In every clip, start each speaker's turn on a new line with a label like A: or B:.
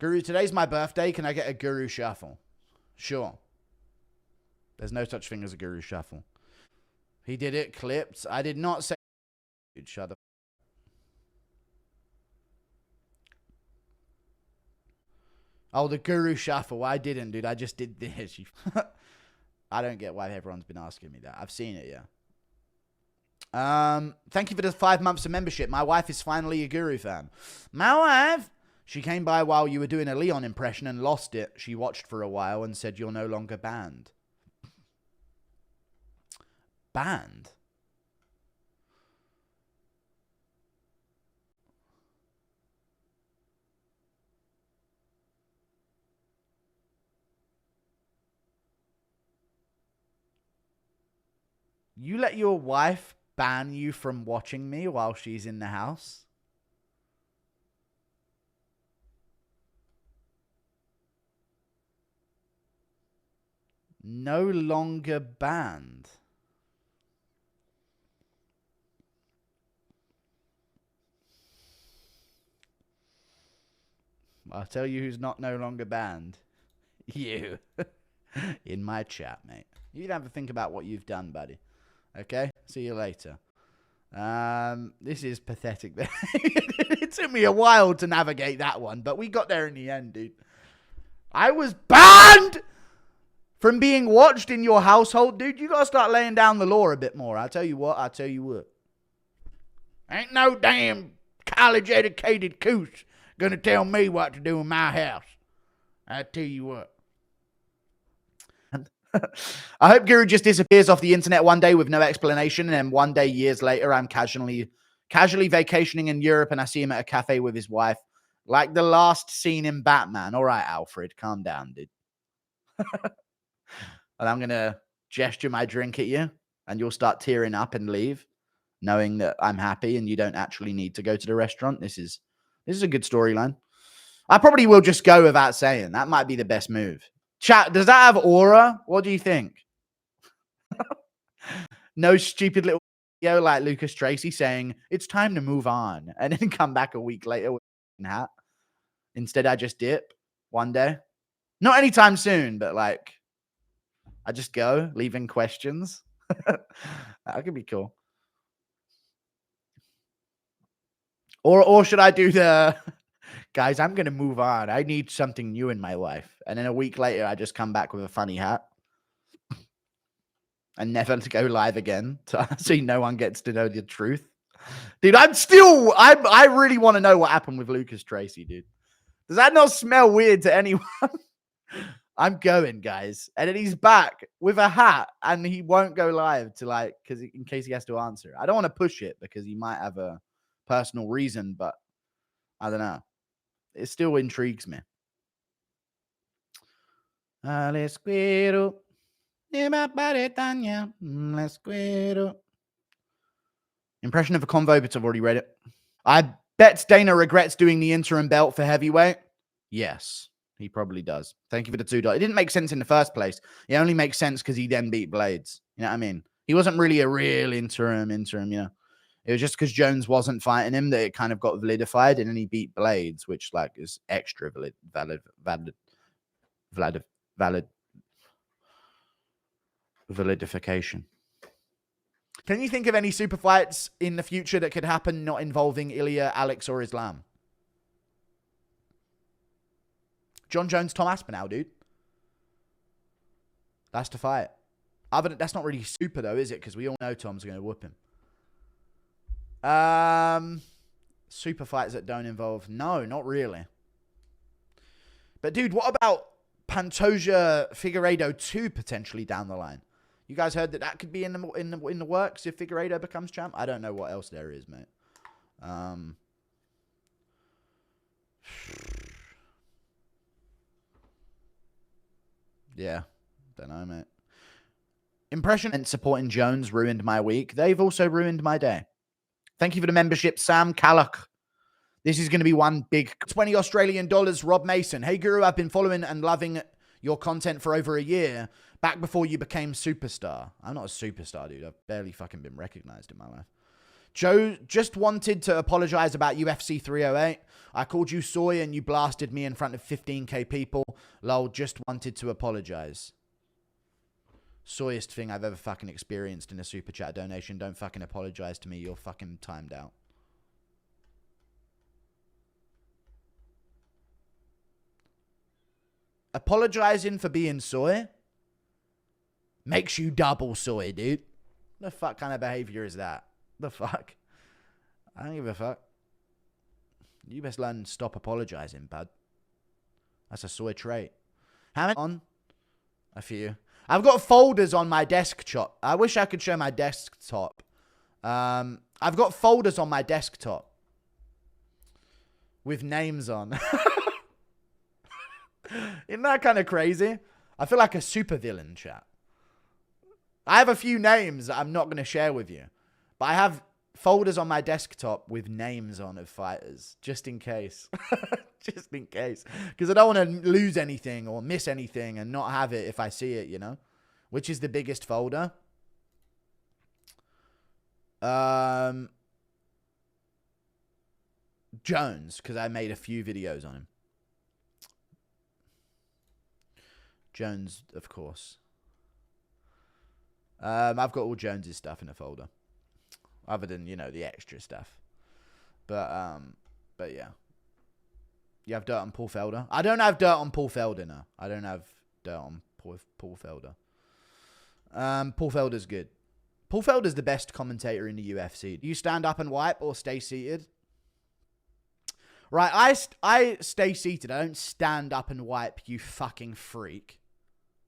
A: Guru, today's my birthday. Can I get a Guru shuffle? Sure. There's no such thing as a Guru shuffle. He did it, clipped. I did not say... Dude, shut up. Oh, the Guru shuffle. I didn't, dude. I just did this. I don't get why everyone's been asking me that. I've seen it, yeah. Thank you for the 5 months of membership. My wife is finally a Guru fan. My wife... She came by while you were doing a Leon impression and lost it. She watched for a while and said you're no longer banned. Banned? You let your wife ban you from watching me while she's in the house? No longer banned. I'll tell you who's not no longer banned. You. In my chat, mate. You have to think about what you've done, buddy. Okay? See you later. This is pathetic. It took me a while to navigate that one, but we got there in the end, dude. I was banned from being watched in your household, dude. You gotta start laying down the law a bit more. I'll tell you what. Ain't no damn college-educated coos gonna tell me what to do in my house. I tell you what. I hope Guru just disappears off the internet one day with no explanation, and then one day, years later, I'm casually vacationing in Europe and I see him at a cafe with his wife. Like the last scene in Batman. All right, Alfred, calm down, dude. And I'm going to gesture my drink at you, and you'll start tearing up and leave, knowing that I'm happy and you don't actually need to go to the restaurant. This is a good storyline. I probably will just go without saying. That might be the best move. Chat, does that have aura? What do you think? No stupid little video like Lucas Tracy saying, it's time to move on, and then come back a week later with a hat. Instead, I just dip one day. Not anytime soon, but like, I just go, leaving questions. That could be cool. Or should I do the, guys, I'm going to move on. I need something new in my life. And then a week later, I just come back with a funny hat. And never to go live again. So no one gets to know the truth. Dude, I really want to know what happened with Lucas Tracy, dude. Does that not smell weird to anyone? I'm going, guys. And then he's back with a hat and he won't go live to because in case he has to answer. I don't want to push it because he might have a personal reason, but I don't know. It still intrigues me. Impression of a convo, but I've already read it. I bet Dana regrets doing the interim belt for heavyweight. Yes. He probably does. Thank you for the $2. It didn't make sense in the first place. It only makes sense because he then beat Blades. You know what I mean? He wasn't really a real interim, you know. It was just because Jones wasn't fighting him that it kind of got validified, and then he beat Blades, which is extra validification. Can you think of any super fights in the future that could happen not involving Ilya, Alex, or Islam? Jon Jones, Tom Aspinall, dude. That's the fight. That's not really super, though, is it? Because we all know Tom's going to whoop him. Super fights that don't involve... No, not really. But, dude, what about Pantoja Figueiredo 2 potentially down the line? You guys heard that could be in the works if Figueiredo becomes champ? I don't know what else there is, mate. Yeah, don't know, mate. Impression and supporting Jones ruined my week. They've also ruined my day. Thank you for the membership, Sam Callock. This is going to be one big $20 Australian. Rob Mason. Hey, Guru, I've been following and loving your content for over a year. Back before you became superstar. I'm not a superstar, dude. I've barely fucking been recognized in my life. Joe just wanted to apologize about UFC 308. I called you soy and you blasted me in front of 15k people. Lol, just wanted to apologize. Soyest thing I've ever fucking experienced in a super chat donation. Don't fucking apologize to me. You're fucking timed out. Apologizing for being soy makes you double soy, dude. The fuck kind of behavior is that? The fuck? I don't give a fuck. You best learn to stop apologizing, bud. That's a soy trait. How many on? A few. I've got folders on my desktop. I wish I could show my desktop. I've got folders on my desktop with names on. Isn't that kind of crazy? I feel like a supervillain, chat. I have a few names that I'm not going to share with you. But I have folders on my desktop with names on of fighters. Just in case. Just in case. Because I don't want to lose anything or miss anything and not have it if I see it, you know? Which is the biggest folder? Jones, because I made a few videos on him. Jones, of course. I've got all Jones's stuff in a folder. Other than, you know, the extra stuff. But yeah. You have dirt on Paul Felder? I don't have dirt on Paul Felder, no. I don't have dirt on Paul Felder. Paul Felder's good. Paul Felder's the best commentator in the UFC. Do you stand up and wipe or stay seated? Right, I stay seated. I don't stand up and wipe, you fucking freak.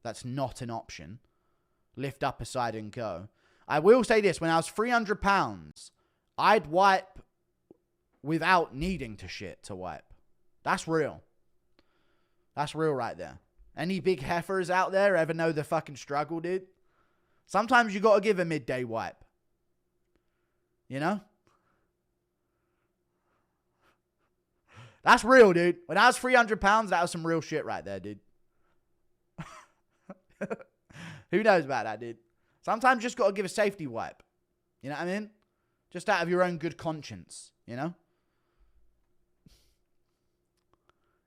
A: That's not an option. Lift up aside and go. I will say this. When I was 300 pounds, I'd wipe without needing to shit to wipe. That's real. That's real right there. Any big heifers out there ever know the fucking struggle, dude? Sometimes you got to give a midday wipe. You know? That's real, dude. When I was 300 pounds, that was some real shit right there, dude. Who knows about that, dude? Sometimes you just got to give a safety wipe. You know what I mean? Just out of your own good conscience, you know?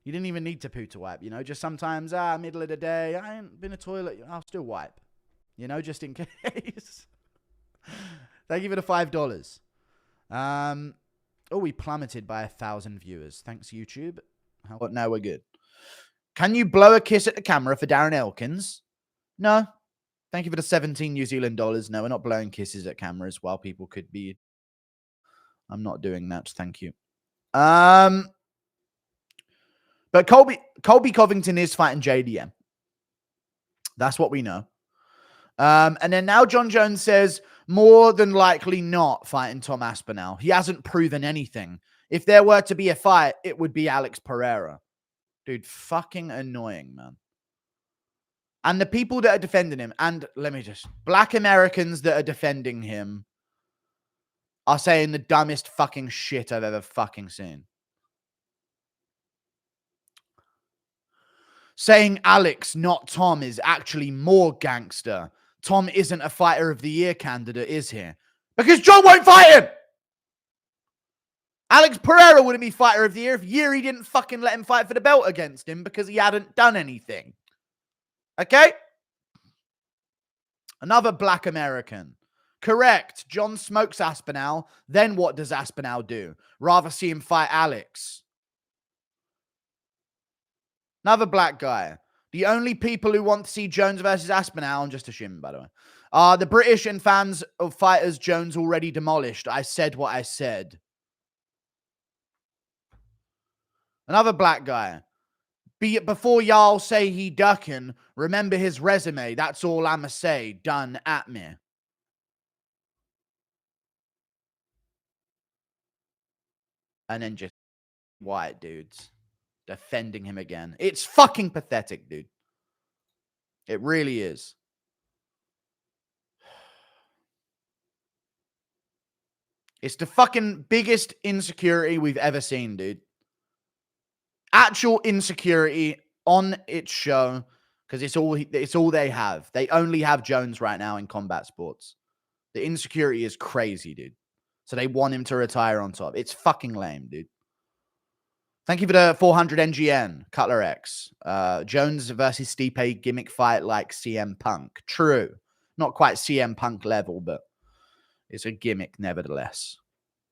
A: You didn't even need to poo to wipe, you know? Just sometimes, middle of the day, I ain't been a toilet, I'll still wipe. You know, just in case. Thank you for the $5. Oh, we plummeted by 1,000 viewers. Thanks, YouTube. But now we're good. Can you blow a kiss at the camera for Darren Elkins? No. Thank you for the 17 New Zealand dollars. No, we're not blowing kisses at cameras while people could be. I'm not doing that. Thank you. But Colby Covington is fighting JDM. That's what we know. And then now Jon Jones says more than likely not fighting Tom Aspinall. He hasn't proven anything. If there were to be a fight, it would be Alex Pereira. Dude, fucking annoying, man. And the people that are defending him, and black Americans that are defending him are saying the dumbest fucking shit I've ever fucking seen. Saying Alex, not Tom, is actually more gangster. Tom isn't a fighter of the year candidate, is he? Because Jon won't fight him! Alex Pereira wouldn't be fighter of the year if Yuri didn't fucking let him fight for the belt against him because he hadn't done anything. Okay? Another black American. Correct. Jon smokes Aspinall. Then what does Aspinall do? Rather see him fight Alex. Another black guy. The only people who want to see Jones versus Aspinall, and just a shim, by the way, are the British and fans of fighters Jones already demolished. I said what I said. Another black guy. Before y'all say he ducking, remember his resume. That's all I'ma say. Done at me. And then just white dudes defending him again. It's fucking pathetic, dude. It really is. It's the fucking biggest insecurity we've ever seen, dude. Actual insecurity on its show, because it's all they have. They only have Jones right now in combat sports. The insecurity is crazy, dude. So they want him to retire on top. It's fucking lame, dude. Thank you for the 400 NGN, Cutler X. Jones versus Stipe gimmick fight like CM Punk. True. Not quite CM Punk level, but it's a gimmick nevertheless.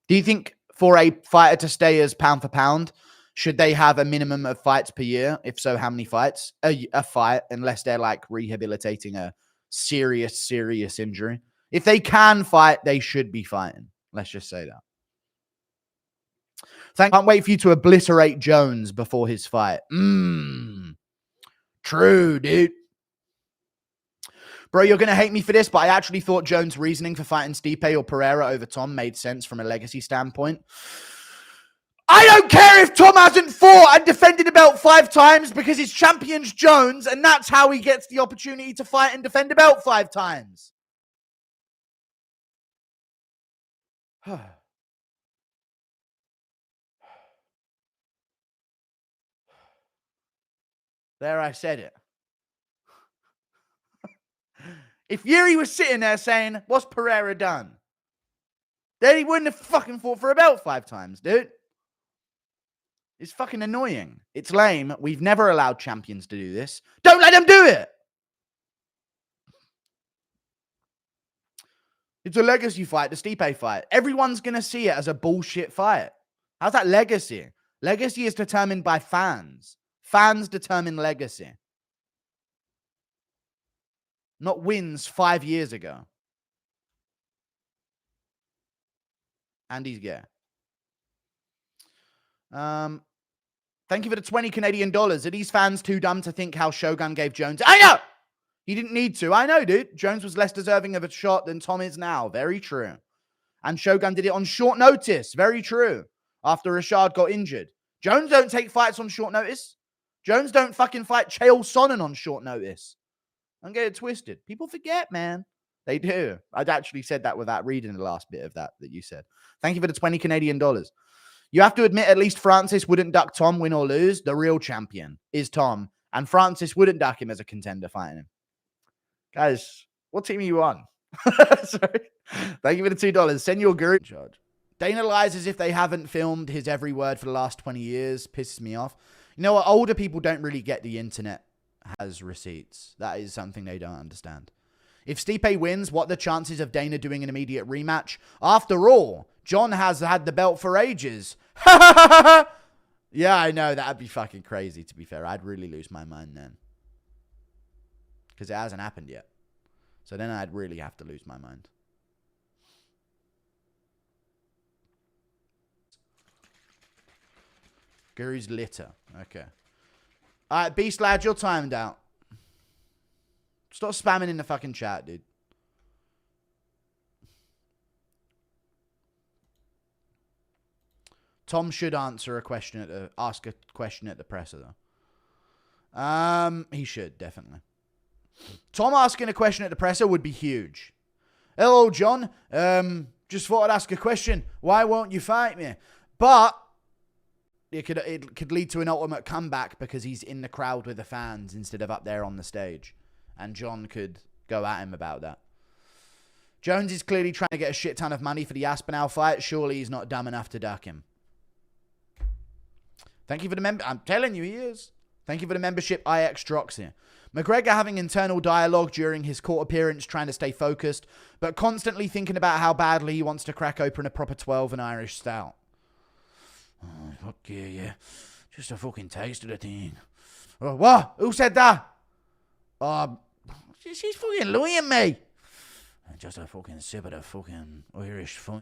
A: Do you think for a fighter to stay as pound for pound, should they have a minimum of fights per year? If so, how many fights? A fight, unless they're like rehabilitating a serious injury. If they can fight, they should be fighting. Let's just say that. Can't wait for you to obliterate Jones before his fight. True, dude. Bro, you're going to hate me for this, but I actually thought Jones' reasoning for fighting Stipe or Pereira over Tom made sense from a legacy standpoint. I don't care if Tom hasn't fought and defended the belt 5 times because his champion's Jones, and that's how he gets the opportunity to fight and defend the belt 5 times. There, I said it. If Yuri was sitting there saying, what's Pereira done? Then he wouldn't have fucking fought for a belt 5 times, dude. It's fucking annoying. It's lame. We've never allowed champions to do this. Don't let them do it. It's a legacy fight, the Stipe fight. Everyone's going to see it as a bullshit fight. How's that legacy? Legacy is determined by fans. Fans determine legacy. Not wins 5 years ago. And he's gay. Thank you for the 20 Canadian dollars. Are these fans too dumb to think how Shogun gave Jones? I know! He didn't need to. I know, dude. Jones was less deserving of a shot than Tom is now. Very true. And Shogun did it on short notice. Very true. After Rashad got injured. Jones don't take fights on short notice. Jones don't fucking fight Chael Sonnen on short notice. Don't get it twisted. People forget, man. They do. I'd actually said that without reading the last bit of that you said. Thank you for the 20 Canadian dollars. You have to admit at least Francis wouldn't duck Tom, win or lose. The real champion is Tom. And Francis wouldn't duck him as a contender fighting him. Guys, what team are you on? Sorry. Thank you for the $2. Send your guru charge. Dana lies as if they haven't filmed his every word for the last 20 years. Pisses me off. You know what? Older people don't really get the internet has receipts. That is something they don't understand. If Stipe wins, what are the chances of Dana doing an immediate rematch? After all, Jon has had the belt for ages. Yeah, I know. That'd be fucking crazy, to be fair. I'd really lose my mind then. Because it hasn't happened yet. So then I'd really have to lose my mind. Guru's litter. Okay. All right, Beast Lad, you're timed out. Stop spamming in the fucking chat, dude. Tom should ask a question at the presser, though. He should, definitely. Tom asking a question at the presser would be huge. Hello, Jon. Just thought I'd ask a question. Why won't you fight me? But it could lead to an ultimate comeback because he's in the crowd with the fans instead of up there on the stage. And Jon could go at him about that. Jones is clearly trying to get a shit ton of money for the Aspinall fight. Surely he's not dumb enough to duck him. Thank you for the member. I'm telling you, he is. Thank you for the membership, IX Droxy. McGregor having internal dialogue during his court appearance, trying to stay focused, but constantly thinking about how badly he wants to crack open a proper 12 and Irish stout. Oh, fuck yeah. Just a fucking taste of the thing. Oh, what? Who said that? She's fucking lying me. Just a fucking sip of the fucking Irish fun.